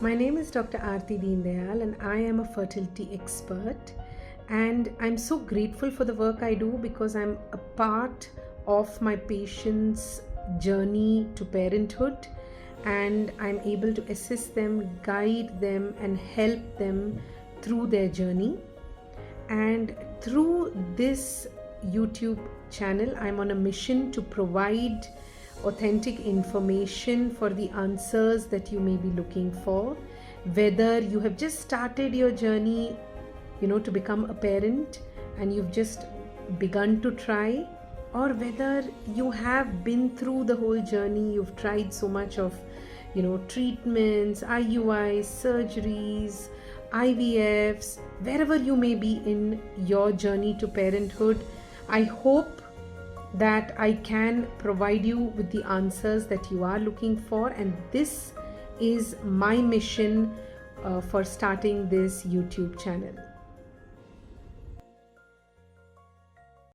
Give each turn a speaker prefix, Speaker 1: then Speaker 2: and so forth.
Speaker 1: My name is Dr. Aarti Deenadayal and I am a fertility expert, and I'm so grateful for the work I do because I'm a part of my patients' journey to parenthood, and I'm able to assist them, guide them and help them through their journey. And through this YouTube channel, I'm on a mission to provide authentic information for the answers that you may be looking for, whether you have just started your journey to become a parent and you've just begun to try, or whether you have been through the whole journey, you've tried so much of treatments, IUIs, surgeries, IVFs, wherever you may be in your journey to parenthood. I hope that I can provide you with the answers that you are looking for, and this is my mission for starting this YouTube channel.